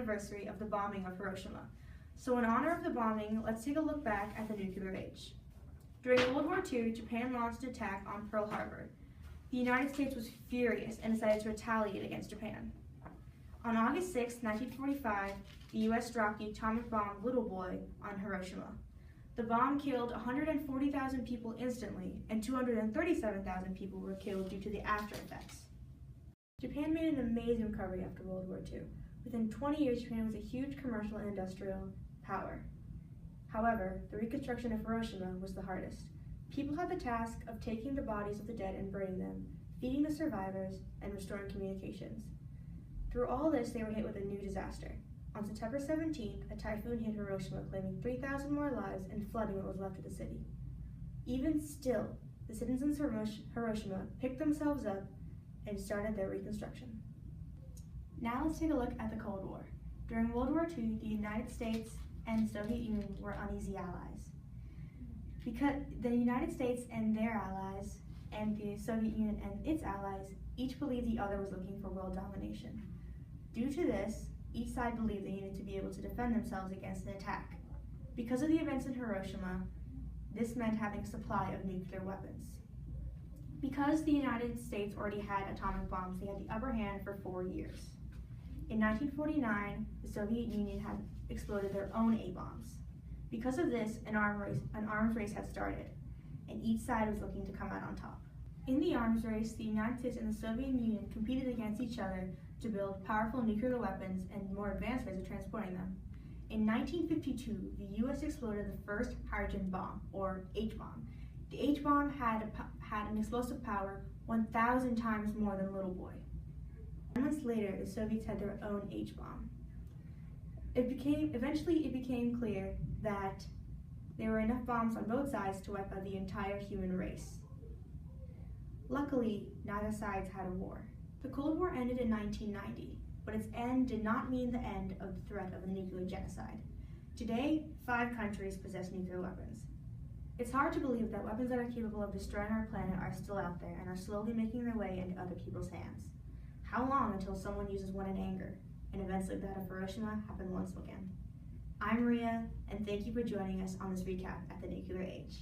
anniversary of the bombing of Hiroshima. So in honor of the bombing, let's take a look back at the nuclear age. During World War II, Japan launched an attack on Pearl Harbor. The United States was furious and decided to retaliate against Japan. On August 6, 1945, the U.S. dropped the atomic bomb Little Boy on Hiroshima. The bomb killed 140,000 people instantly, and 237,000 people were killed due to the after effects. Japan made an amazing recovery after World War II. Within 20 years, Japan was a huge commercial and industrial power. However, the reconstruction of Hiroshima was the hardest. People had the task of taking the bodies of the dead and burning them, feeding the survivors, and restoring communications. Through all this, they were hit with a new disaster. On September 17th, a typhoon hit Hiroshima, claiming 3,000 more lives and flooding what was left of the city. Even still, the citizens of Hiroshima picked themselves up and started their reconstruction. Now let's take a look at the Cold War. During World War II, the United States and the Soviet Union were uneasy allies. Because the United States and their allies, and the Soviet Union and its allies, each believed the other was looking for world domination. Due to this, each side believed they needed to be able to defend themselves against an attack. Because of the events in Hiroshima, this meant having a supply of nuclear weapons. Because the United States already had atomic bombs, they had the upper hand for 4 years. In 1949, the Soviet Union had exploded their own A-bombs. Because of this, an arms race had started, and each side was looking to come out on top. In the arms race, the United States and the Soviet Union competed against each other to build powerful nuclear weapons and more advanced ways of transporting them. In 1952, the U.S. exploded the first hydrogen bomb, or H-bomb. The H-bomb had an explosive power 1,000 times more than Little Boy. 9 months later, the Soviets had their own H-bomb. Eventually it became clear that there were enough bombs on both sides to wipe out the entire human race. Luckily, neither sides had a war. The Cold War ended in 1990, but its end did not mean the end of the threat of a nuclear genocide. Today, 5 countries possess nuclear weapons. It's hard to believe that weapons that are capable of destroying our planet are still out there and are slowly making their way into other people's hands. How long until someone uses one in anger, and events like that of Hiroshima happen once again? I'm Rhea, and thank you for joining us on this recap at the Nuclear Age.